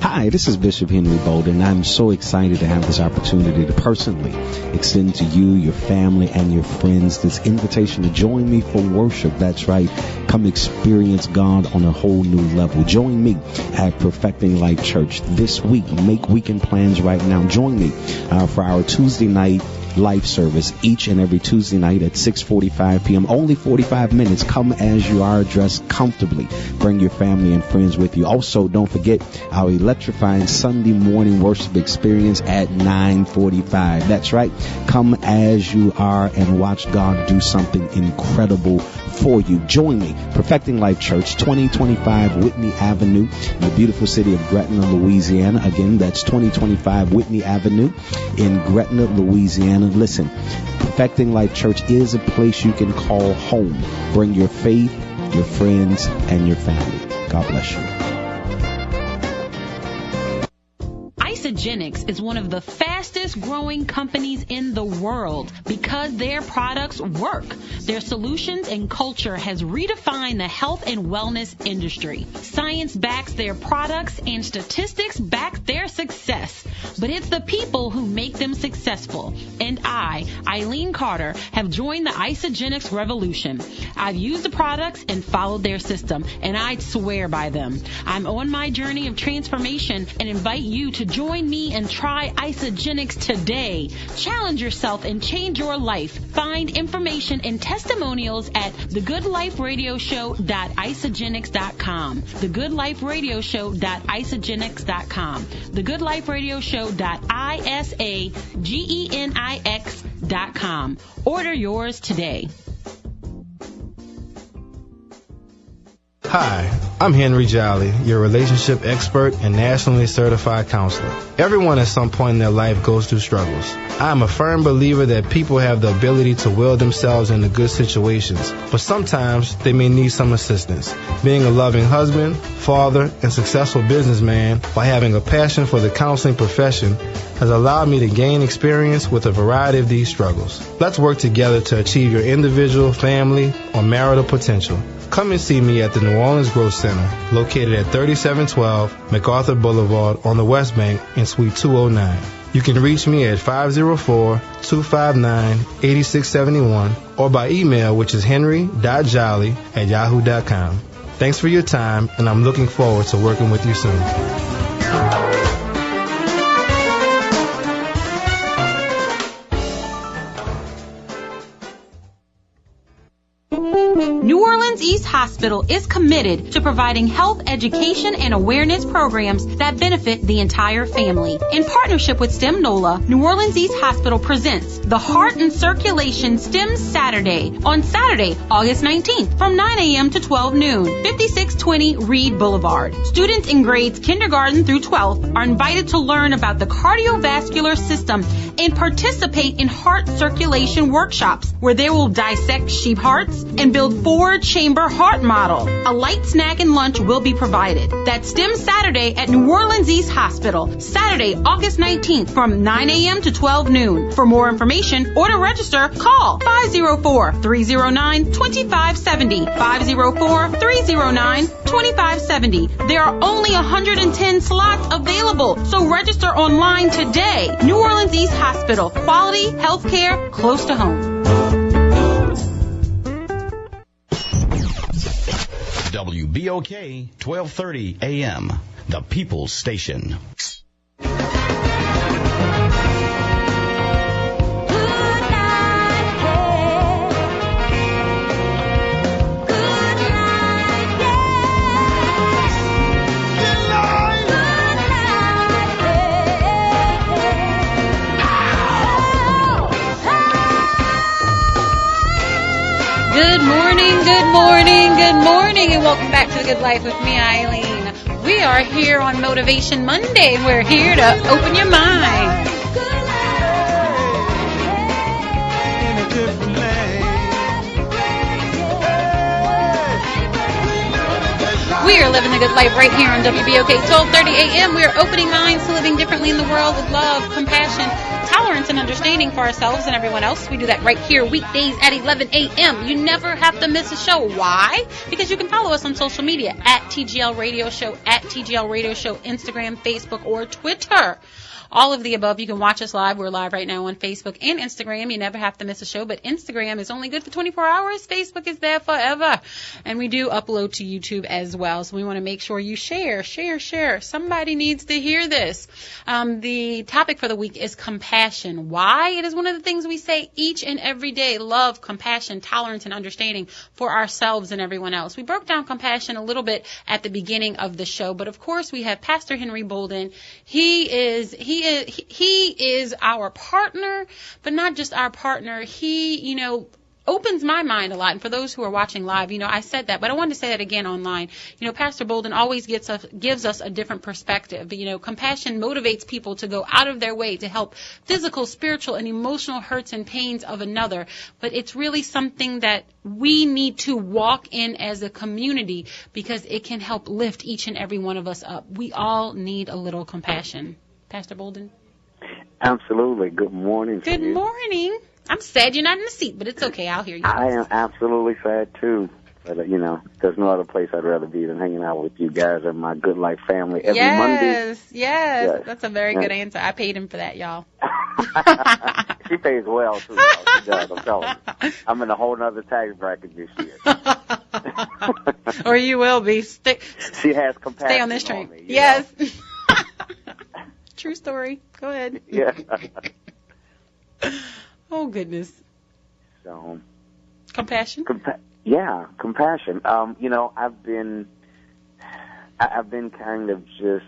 Hi, this is Bishop Henry Bolden. I'm so excited to have this opportunity to personally extend to you, your family, and your friends this invitation to join me for worship. That's right. Come experience God on a whole new level. Join me at Perfecting Life Church this week. Make weekend plans right now. Join me for our Tuesday night Life service each and every Tuesday night at 6:45 p.m. Only 45 minutes. Come as you are, dressed comfortably. Bring your family and friends with you. Also, don't forget our electrifying Sunday morning worship experience at 9:45. That's right. Come as you are and watch God do something incredible for you. Join me, Perfecting Life Church, 2025 Whitney Avenue, in the beautiful city of Gretna, Louisiana. Again, that's 2025 Whitney Avenue in Gretna, Louisiana. Listen, Perfecting Life Church is a place you can call home. Bring your faith, your friends, and your family. God bless you. Isogenics is one of the fastest growing companies in the world because their products work. Their solutions and culture has redefined the health and wellness industry. Science backs their products and statistics back their success. But it's the people who make them successful. And I, Eileen Carter, have joined the Isogenics revolution. I've used the products and followed their system, and I swear by them. I'm on my journey of transformation and invite you to join me and try Isogenics today. Challenge yourself and change your life. Find information and testimonials at thegoodliferadioshow.isogenics.com. thegoodliferadioshow.isogenics.com. thegoodliferadioshow.isagenics.com. Order yours today. Hi, I'm Henry Jolly, your relationship expert and nationally certified counselor. Everyone at some point in their life goes through struggles. I am a firm believer that people have the ability to will themselves into good situations, but sometimes they may need some assistance. Being a loving husband, father, and successful businessman while having a passion for the counseling profession has allowed me to gain experience with a variety of these struggles. Let's work together to achieve your individual, family, or marital potential. Come and see me at the New Orleans Growth Center, located at 3712 MacArthur Boulevard on the West Bank in Suite 209. You can reach me at 504-259-8671 or by email, which is henry.jolly@yahoo.com. Thanks for your time, and I'm looking forward to working with you soon. New Orleans East Hospital is committed to providing health education and awareness programs that benefit the entire family. In partnership with STEM NOLA, New Orleans East Hospital presents the Heart and Circulation STEM Saturday on Saturday, August 19th from 9 a.m. to 12 noon, 5620 Reed Boulevard. Students in grades kindergarten through 12th are invited to learn about the cardiovascular system and participate in heart circulation workshops where they will dissect sheep hearts and build 4-chamber heart model. A light snack and lunch will be provided. That's STEM Saturday at New Orleans East Hospital, Saturday, August 19th from 9 a.m. to 12 noon. For more information or to register, call 504-309-2570, 504-309-2570. There are only 110 slots available, so register online today. New Orleans East Hospital, quality health care close to home. WBOK 1230 AM, the People's Station. Good morning, good morning, good morning, and welcome back to The Good Life with me, Eileen. We are here on Motivation Monday. We're here to open your mind. We are living the good life right here on WBOK 1230 AM. We are opening minds to living differently in the world with love, compassion, tolerance, and understanding for ourselves and everyone else. We do that right here weekdays at 11 a.m. You never have to miss a show. Why? Because you can follow us on social media at TGL Radio Show, Instagram, Facebook, or Twitter. All of the above. You can watch us live. We're live right now on Facebook and Instagram. You never have to miss a show, but Instagram is only good for 24 hours. Facebook is there forever. And we do upload to YouTube as well. So we want to make sure you share. Somebody needs to hear this. The topic for the week is compassion. compassion. Why? It is one of the things we say each and every day. Love, compassion, tolerance, and understanding for ourselves and everyone else. We broke down compassion a little bit at the beginning of the show, but of course we have Pastor Henry Bolden. He is our partner, but not just our partner. He, opens my mind a lot. And for those who are watching live, I said that, but I wanted to say that again online. Pastor Bolden always gives us a different perspective. Compassion motivates people to go out of their way to help physical, spiritual, and emotional hurts and pains of another. But it's really something that we need to walk in as a community because it can help lift each and every one of us up. We all need a little compassion. Pastor Bolden? Absolutely. Good morning. Good morning. I'm sad you're not in the seat, but it's okay. I'll hear you. I am absolutely sad, too. But, there's no other place I'd rather be than hanging out with you guys and my Good Life family every Monday. Yes. That's a very good answer. I paid him for that, y'all. She pays well, too. She does, I'm telling you. I'm in a whole other tax bracket this year. Or you will be. She has compassion. Stay on this train. On me, yes. True story. Go ahead. Yeah. Oh, goodness. So, compassion? Compassion. I've been kind of just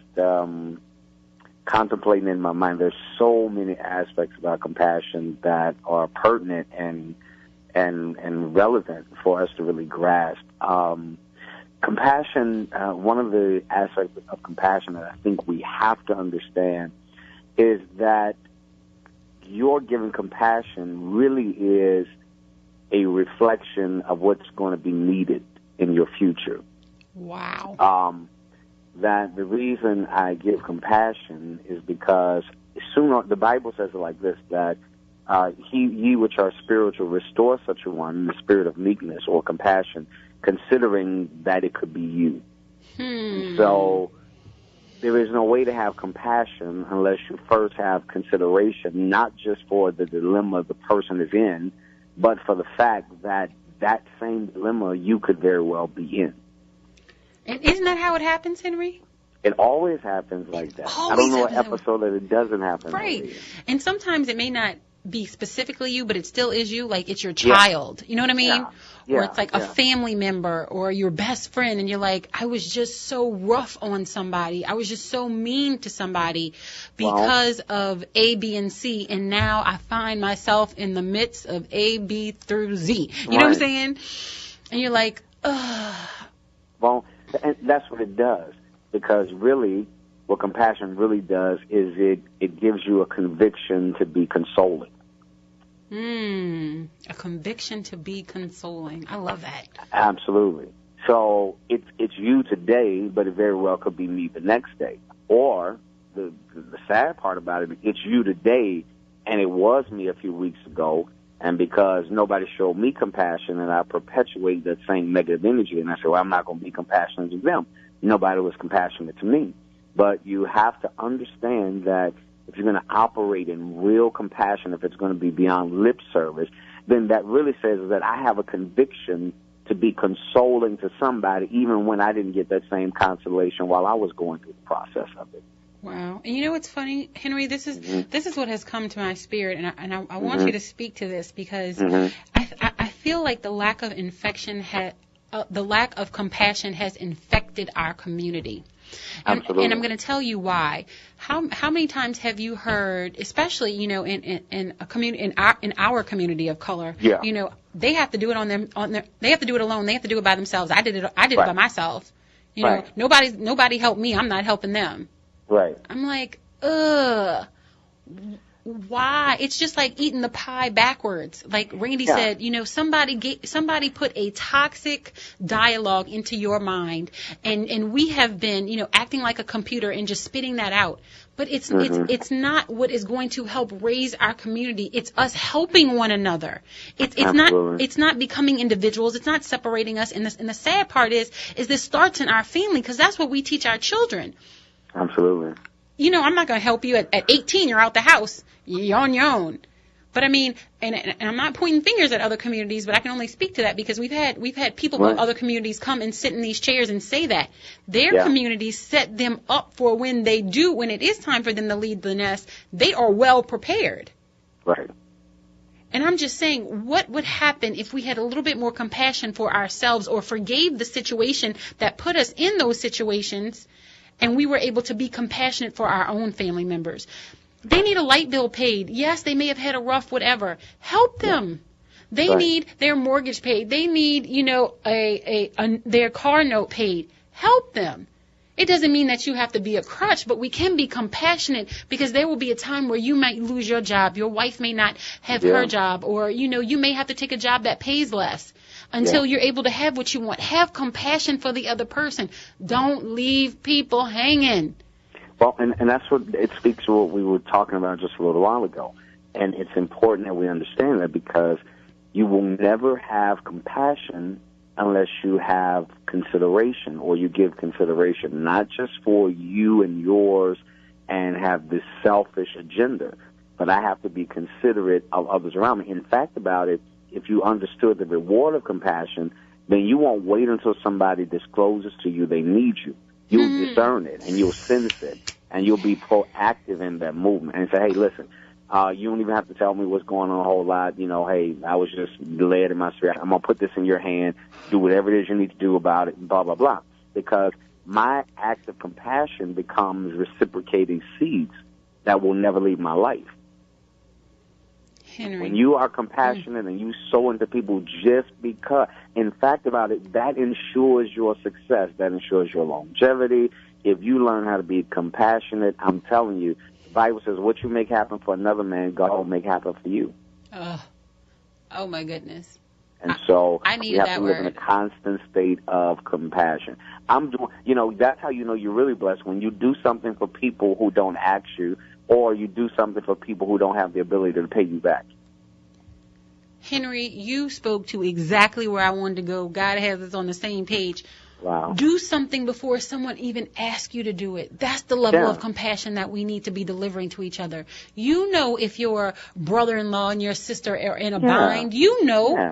contemplating in my mind. There's so many aspects about compassion that are pertinent and relevant for us to really grasp. Compassion, one of the aspects of compassion that I think we have to understand is that your giving compassion really is a reflection of what's going to be needed in your future. Wow. That the reason I give compassion is because the Bible says it like this, that ye which are spiritual restore such a one in the spirit of meekness or compassion, considering that it could be you. So there is no way to have compassion unless you first have consideration, not just for the dilemma the person is in, but for the fact that that same dilemma you could very well be in. And isn't that how it happens, Henry? It always happens like that. I don't know an episode that it doesn't happen. Right. And sometimes it may not be specifically you, but it still is you. Like it's your child. You know what I mean? Or it's like a family member or your best friend, and you're like, I was just so rough on somebody. I was just so mean to somebody because of A, B, and C, and now I find myself in the midst of A, B through Z. You know what I'm saying? And you're like, ugh. Well, and that's what it does, because really what compassion really does is it gives you a conviction to be consoling. A conviction to be consoling. I love that. Absolutely. So it's you today, but it very well could be me the next day. Or the sad part about it, it's you today, and it was me a few weeks ago, and because nobody showed me compassion, and I perpetuate that same negative energy, and I said, well, I'm not going to be compassionate to them. Nobody was compassionate to me. But you have to understand that if you're going to operate in real compassion, if it's going to be beyond lip service, then that really says that I have a conviction to be consoling to somebody, even when I didn't get that same consolation while I was going through the process of it. Wow. And you know what's funny, Henry? This is what has come to my spirit, and I want you to speak to this because I feel like the lack of compassion has infected our community. And I'm going to tell you why. How many times have you heard, especially in a community in our community of color, they have to do it they have to do it alone. They have to do it by themselves. I did it by myself. Nobody helped me. I'm not helping them. Right. I'm like, ugh. Why? It's just like eating the pie backwards. Like Randy said, somebody put a toxic dialogue into your mind, and we have been, acting like a computer and just spitting that out. But it's not what is going to help raise our community. It's us helping one another. It's not becoming individuals. It's not separating us. And the sad part is this starts in our family, because that's what we teach our children. Absolutely. I'm not going to help you at 18. You're out the house. You're on your own. But I mean, and I'm not pointing fingers at other communities, but I can only speak to that because we've had people from other communities come and sit in these chairs and say that their communities set them up for when it is time for them to leave the nest, they are well prepared. Right. And I'm just saying, what would happen if we had a little bit more compassion for ourselves or forgave the situation that put us in those situations, and we were able to be compassionate for our own family members? They need a light bill paid. Yes, they may have had a rough whatever. Help them. They need their mortgage paid. They need, their car note paid. Help them. It doesn't mean that you have to be a crutch, but we can be compassionate because there will be a time where you might lose your job. Your wife may not have her job, or, you may have to take a job that pays less until you're able to have what you want. Have compassion for the other person. Don't leave people hanging. Well, and that's what it speaks to what we were talking about just a little while ago. And it's important that we understand that because you will never have compassion unless you have consideration or you give consideration, not just for you and yours and have this selfish agenda, but I have to be considerate of others around me. In fact about it, if you understood the reward of compassion, then you won't wait until somebody discloses to you they need you. You'll discern it, and you'll sense it, and you'll be proactive in that movement and say, hey, listen, you don't even have to tell me what's going on a whole lot. Hey, I was just led in my spirit. I'm going to put this in your hand. Do whatever it is you need to do about it, blah, blah, blah. Because my act of compassion becomes reciprocating seeds that will never leave my life. Henry. When you are compassionate and you sow into people just because, in fact about it, that ensures your success. That ensures your longevity. If you learn how to be compassionate, I'm telling you, the Bible says what you make happen for another man, God will make happen for you. Oh my goodness. And so we have to live in a constant state of compassion. That's how you know you're really blessed, when you do something for people who don't ask you, or you do something for people who don't have the ability to pay you back. Henry, you spoke to exactly where I wanted to go. God has us on the same page. Wow. Do something before someone even asks you to do it. That's the level of compassion that we need to be delivering to each other. If your brother-in-law and your sister are in a bind, You know,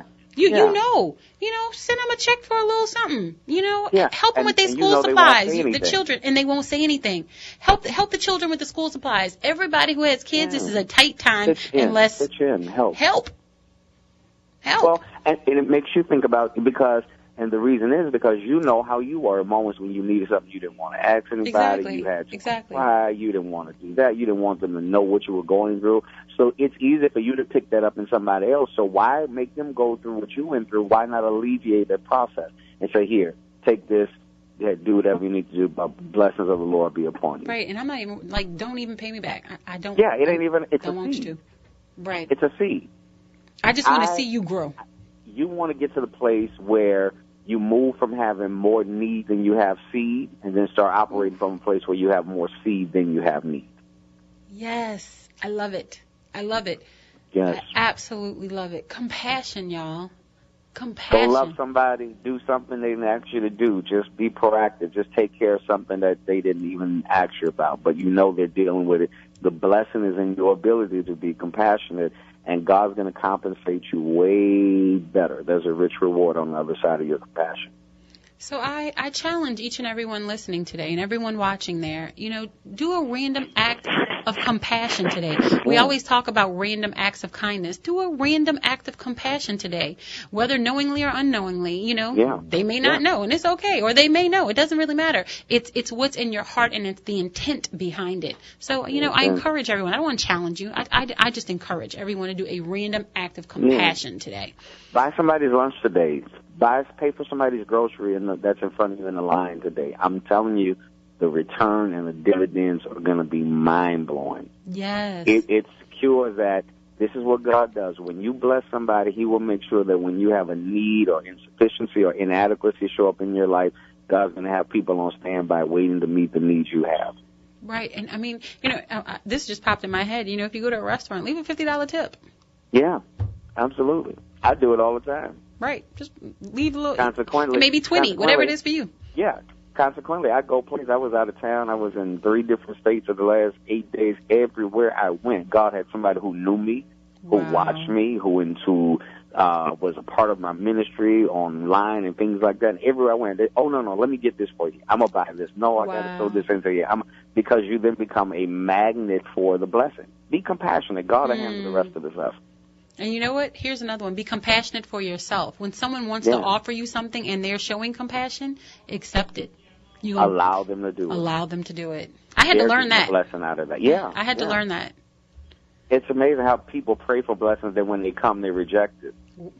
send them a check for a little something. Help them with their school supplies. The children, and they won't say anything. Help the children with the school supplies. Everybody who has kids, this is a tight time. Pitch in, help. Well, and it makes you think about, and the reason is because you know how you were in moments when you needed something you didn't want to ask anybody. You had to cry. You didn't want to do that. You didn't want them to know what you were going through. So it's easy for you to pick that up in somebody else. So why make them go through what you went through? Why not alleviate that process and say, here, take this, do whatever you need to do, but blessings of the Lord be upon you. Right, and I'm not even, don't even pay me back. I don't. Yeah, it ain't even, it's don't a want seed. you to. Right. It's a seed. I just want to see you grow. You want to get to the place where you move from having more need than you have seed, and then start operating from a place where you have more seed than you have need. Yes, I love it. Yes. I absolutely love it. Compassion, y'all. Compassion. Go love somebody. Do something they didn't ask you to do. Just be proactive. Just take care of something that they didn't even ask you about, but they're dealing with it. The blessing is in your ability to be compassionate, and God's going to compensate you way better. There's a rich reward on the other side of your compassion. So I challenge each and everyone listening today and everyone watching there, do a random act of compassion today. We always talk about random acts of kindness. Do a random act of compassion today, whether knowingly or unknowingly. They may not know, and it's okay, or they may know. It doesn't really matter. It's what's in your heart, and it's the intent behind it. So, I encourage everyone. I don't want to challenge you. I just encourage everyone to do a random act of compassion today. Buy somebody's lunch today. Pay for somebody's grocery that's in front of you in the line today. I'm telling you, the return and the dividends are going to be mind-blowing. Yes. It secures that this is what God does. When you bless somebody, He will make sure that when you have a need or insufficiency or inadequacy show up in your life, God's going to have people on standby waiting to meet the needs you have. Right. And, I mean, this just popped in my head. If you go to a restaurant, leave a $50 tip. Yeah, absolutely. I do it all the time. Right. Just leave a little. Consequently. Maybe 20, whatever it is for you. Yeah. Consequently, I go places. I was out of town. I was in 3 different states of the last 8 days. Everywhere I went, God had somebody who knew me, who watched me, who was a part of my ministry online and things like that. And everywhere I went, oh, no, let me get this for you. I'm going to buy this. No, I got to throw this into you. Because you then become a magnet for the blessing. Be compassionate. God will handle the rest of the stuff. And you know what? Here's another one. Be compassionate for yourself. When someone wants to offer you something and they're showing compassion, accept it. You allow them to do it. Allow them to do it. I had to learn that. Blessing out of that. Yeah. I had to learn that. It's amazing how people pray for blessings, then when they come, they reject it.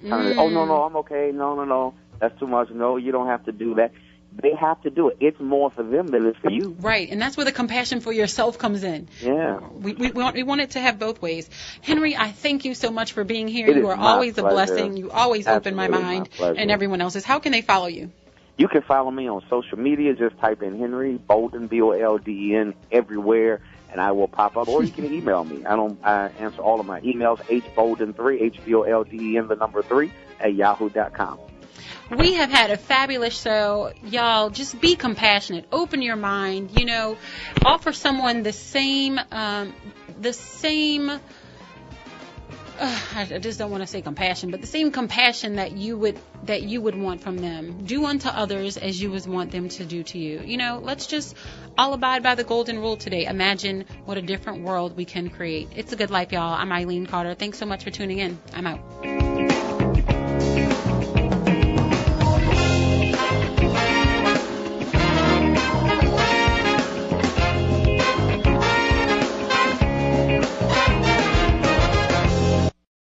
Oh, no, I'm okay. No, that's too much. No, you don't have to do that. They have to do it. It's more for them than it's for you. Right, and that's where the compassion for yourself comes in. Yeah. We want it to have both ways. Henry, I thank you so much for being here. You are always a blessing. You always open my mind and everyone else's. How can they follow you? You can follow me on social media. Just type in Henry Bolden, Bolden, everywhere, and I will pop up. Or you can email me. I answer all of my emails, hbolden3, HBOLDEN, 3, @yahoo.com. We have had a fabulous show. Y'all, just be compassionate. Open your mind. Offer someone the same, I just don't want to say compassion, but the same compassion that you would want from them. Do unto others as you would want them to do to you. Let's just all abide by the golden rule today. Imagine what a different world we can create. It's a good life, y'all. I'm Eileen Carter. Thanks so much for tuning in. I'm out.